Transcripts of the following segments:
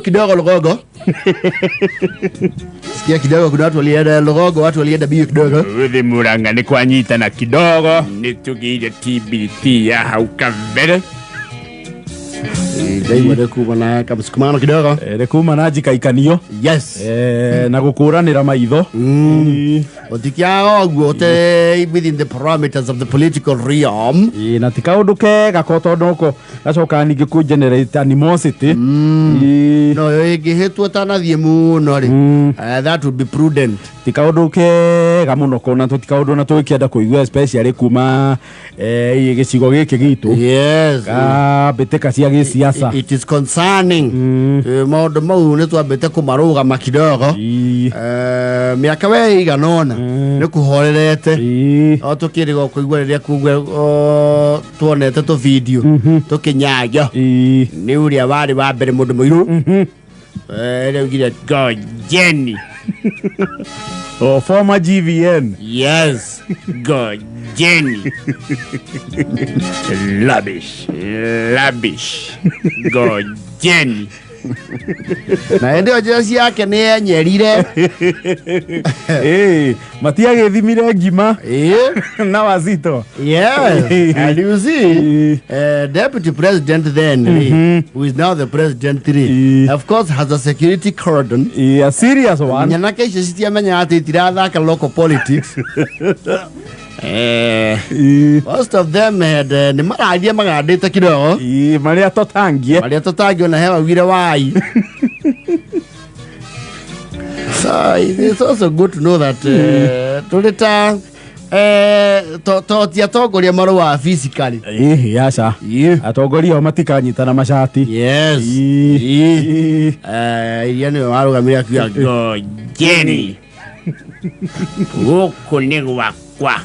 kidogo Lugogo. Sikia kidogo kuna watu walienda Lugogo, watu walienda bio kidogo. Uthi Murang'a ni kwanyita na kidogo. Nitugire TBT ya haukavere. Dai wadakuwa na kamsukumano kidogo. Rekuma na jikaikanio. Yes. Na gukuranira maitho. Otikiao guote within the parameters of the political realm. Na tikaudu kega kotondoko gacoka ningi ku generate animosity. No yoigihetwo tanathie muno ri. That would be prudent. Tikaudu kega muno kona tikaudu na tukienda kuigua especially kuma gicigo giki gitu. Yes. Beteka cia gisiasa. It is concerning. Maundu mau ni twambite kumaruga makidogo. Miaka we iganona ni kuhorerete. O tukirigo kuigua riria kugwe tuonete to video tukinyaga ni uria bari ba mbere mundu muiru riu gira go Jenny. Oh, former GVN. Yes, go Jenny. Labish. Go Jenny. Na ndio jesi yake ni yenyerire. Matia githimire ngima. Na wazito. Yes. And you see, Deputy President then, who is now the President, of course has a security cordon. A serious one. Nyanake ishisitia menya ati tirathaka local politics. Most of them had ni maradia magadite kidogo. Maria totangie na hewa wire wai. So it's also good to know that tuleta tia togoria marua physically. Yasha. Atogoria matikanyita na mashati. Yes. Yani warugamira kwa go Jenny. Huko ni wakwa.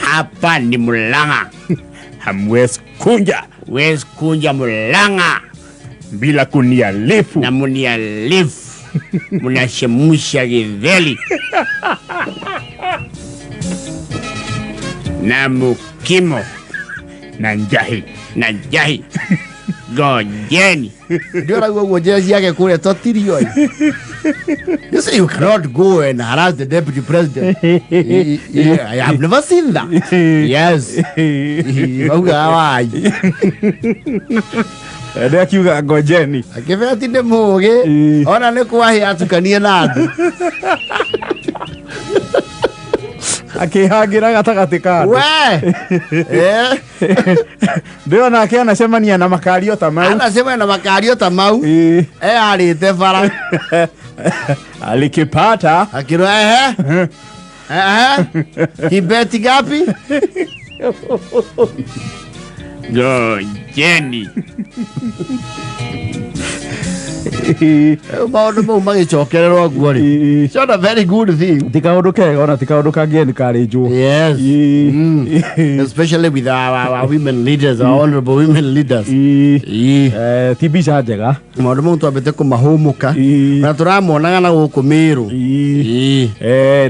Hapa ni Murang'a. Hamwezi kunja Murang'a bila kunialifu. Na munialifu. Munashemusha githeli. Na mukimo. Na njahi. Go Jenny. Ndio ragu jezi yake kule totirio. You say you cannot go and harass the deputy president. I have never seen that. Yes. Why? Ndio kiuga go Jenny. Akivea tinde muge. Ona ni kwahi atukanie nadu. Akihagira gatagati ka we ndio nake anacemania na makario tamau arite bara alikipata akiro kibeti gapi go Jenny. Maundu mau magicokererwo guo ri. It's not a very good thing. Tikaundu kega ona tikaundu kangie ni karinju. Yes. Especially with our women leaders, our honorable women leaders. Tibisha njega. Maundu mau twambite kumahumuka. Na turamonaga na guku Miru.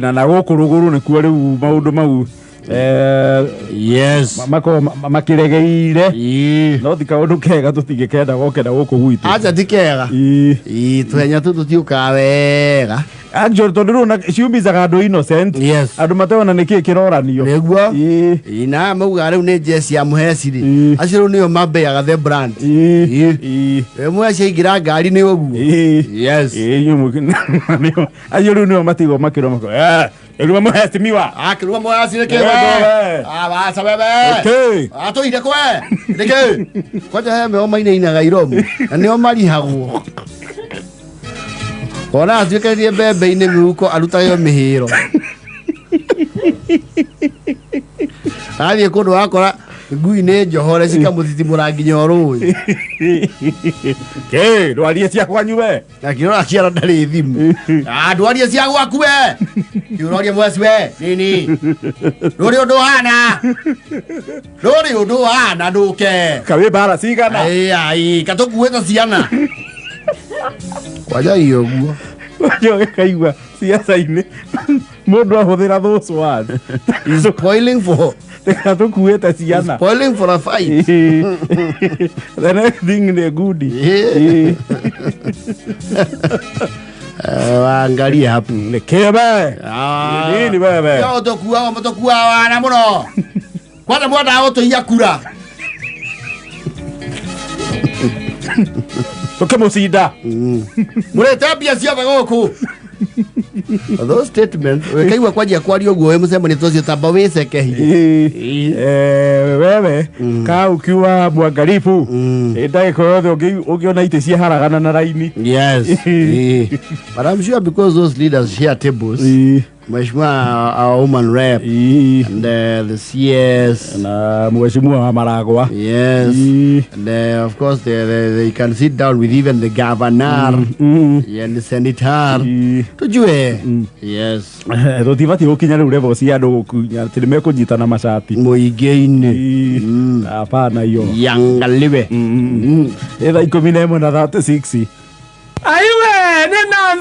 Na guku ruguru ni kuo riu maundu mau. Yes. Makiregeire. No tikaundu kega tutingikenda gokenda guku gwitu. Acha tikega. Twenya tutiuka wega. Actually tondu na ciumizaga andu innocent. Yes. Andu matona niki kiroranio. Neguo. Na mauga riu ni jesi ya muheciri. Aciru niyo mabeaga the brand. Mwe ciingira ngari ni uguo. Yes. Aciru niyo matigo makiromako. Elua muheci miwa. Akirua muheci ni kiwe. Basa bebe. Okay. Ato ide kwe. Ndike. Kwaja he meo maina ina iromu. Na nio marihagwo. Ona atuikerie bebe ine miuko arutayo mihiro. Athie kundu wakora ngui ni njohore cikamuthithimura nginya orui. Ndwarie cia kwanyu we. Akirora ciara ndari thimu. Ndwarie cia gwaku we. Kiuroria mweci we. Nini? Nduri undu hana nduke. Kawe bara cigana. Ai katukuweta ciana. Kwaja iyo guo. Yo kaigua siasa-ini mundu ahuthira those words. Is spoiling for Teka tukuete ciana. Spoiling for a fight. The next thing is good. Angalia hapo. Lekebe. Nini bebe? Yo tokuwa wana muno. Kwana mwana auto yakura. Tokemusida. Murete pia cia bagoku. Those statements wekaigwa kwaje kwario guo musemo ni tocio tamba wiceke hi. Wewe ka ukiwa mwangalifu ndagiko yothe ungiona ite cia haragana na raini. Yes. But I'm sure because those leaders share tables. Mheshimiwa our woman rep and the CS na mheshimiwa wa Maragwa. Yes. And of course they can sit down with even the governor and the senator. Tujue. Yes. Rotivati ukinya riu level cia andu gukunya tirime kunyitana macati muingi-ini. Hapana hiyo. Yangaliwe. Etha 11 na 36. Aiwe nina